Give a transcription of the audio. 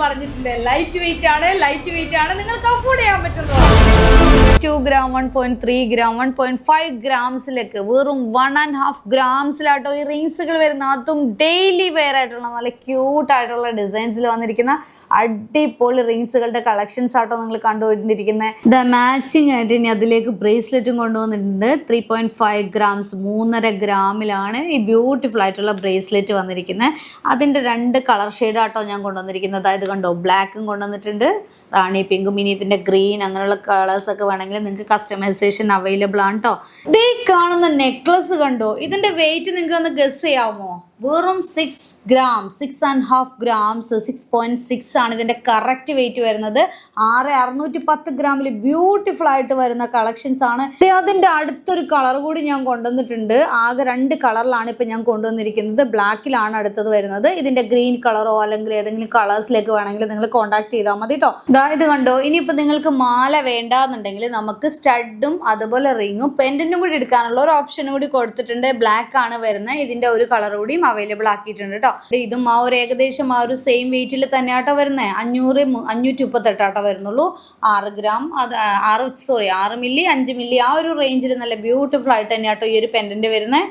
പറഞ്ഞിട്ടുണ്ട് light weight ആണ് നിങ്ങൾക്ക് അഫോർഡ് ചെയ്യാൻ പറ്റുന്നതാണ്. 2 gram 1.3 gram 1.5 ഗ്രാംസിലേക്ക് വെറും 1.5 ഗ്രാംസിലാട്ടോ ഈ റിങ്സുകൾ വരുന്ന. അതും ഡെയിലി വെയർ ആയിട്ടുള്ള നല്ല ക്യൂട്ട് ആയിട്ടുള്ള ഡിസൈൻസിൽ വന്നിരിക്കുന്ന അടിപൊളി റിങ്സുകളുടെ കളക്ഷൻസ് ആട്ടോ നിങ്ങൾ കണ്ടുകൊണ്ടിരിക്കുന്നത്. മാച്ചിങ് ആയിട്ട് ഇനി അതിലേക്ക് ബ്രേസ്ലെറ്റും കൊണ്ടുവന്നിട്ടുണ്ട്. 3.5 ഗ്രാംസ് 3.5 ഗ്രാമിലാണ് ഈ ബ്യൂട്ടിഫുൾ ആയിട്ടുള്ള ബ്രേസ്ലെറ്റ് വന്നിരിക്കുന്നത്. അതിൻ്റെ 2 കളർ ഷെയ്ഡ് ആട്ടോ ഞാൻ കൊണ്ടുവന്നിരിക്കുന്നത്. അതായത് കണ്ടോ, ബ്ലാക്കും കൊണ്ടുവന്നിട്ടുണ്ട്, റാണി പിങ്കും, ഇനി ഇതിൻ്റെ ഗ്രീൻ, അങ്ങനെയുള്ള കളേഴ്സ് ഒക്കെ വേണമെങ്കിൽ നിങ്ങൾക്ക് കസ്റ്റമൈസേഷൻ അവൈലബിൾ ആണ് കേട്ടോ. ഈ കാണുന്ന നെക്ലസ് കണ്ടോ, ഇതിൻ്റെ വെയിറ്റ് നിങ്ങൾക്ക് ഒന്ന് ഗസ് ചെയ്യാമോ? വെറും 6 gram 6.5 ഗ്രാംസ് 6.6 ആണ് ഇതിൻ്റെ കറക്റ്റ് വെയിറ്റ് വരുന്നത്. 610 ഗ്രാമിൽ ബ്യൂട്ടിഫുൾ ആയിട്ട് വരുന്ന കളക്ഷൻസ് ആണ്. അതിൻ്റെ അടുത്തൊരു കളർ കൂടി ഞാൻ കൊണ്ടുവന്നിട്ടുണ്ട്. ആകെ 2 കളറിലാണ് ഇപ്പം ഞാൻ കൊണ്ടുവന്നിരിക്കുന്നത്. ബ്ലാക്കിലാണ് അടുത്തത് വരുന്നത്. ഇതിൻ്റെ ഗ്രീൻ കളറോ അല്ലെങ്കിൽ ഏതെങ്കിലും കളേഴ്സിലേക്ക് വേണമെങ്കിൽ നിങ്ങൾ കോൺടാക്ട് ചെയ്താൽ മതി കേട്ടോ. ഇത് കണ്ടോ, ഇനിയിപ്പോൾ നിങ്ങൾക്ക് മാല വേണ്ടാന്നുണ്ടെങ്കിൽ നമുക്ക് സ്റ്റഡും അതുപോലെ റിങ്ങും പെൻഡൻറ്റും കൂടി എടുക്കാനുള്ള ഒരു ഓപ്ഷനും കൂടി കൊടുത്തിട്ടുണ്ട്. ബ്ലാക്ക് ആണ് വരുന്നത്. ഇതിൻ്റെ ഒരു കളർ കൂടിയും അവൈലബിൾ ആക്കിയിട്ടുണ്ട് കേട്ടോ. ഇതും ആ ഒരു ഏകദേശം ആ ഒരു സെയിം വെയിറ്റിൽ തന്നെ ആട്ടോ വരുന്നത്. 538 ആട്ടോ വരുന്നുള്ളൂ. 6 ഗ്രാം 6 മില്ലി 5 മില്ലി ആ ഒരു റേഞ്ചിൽ നല്ല ബ്യൂട്ടിഫുൾ ആയിട്ട് തന്നെ ആട്ടോ ഈ ഒരു പെൻഡന്റ് വരുന്നത്.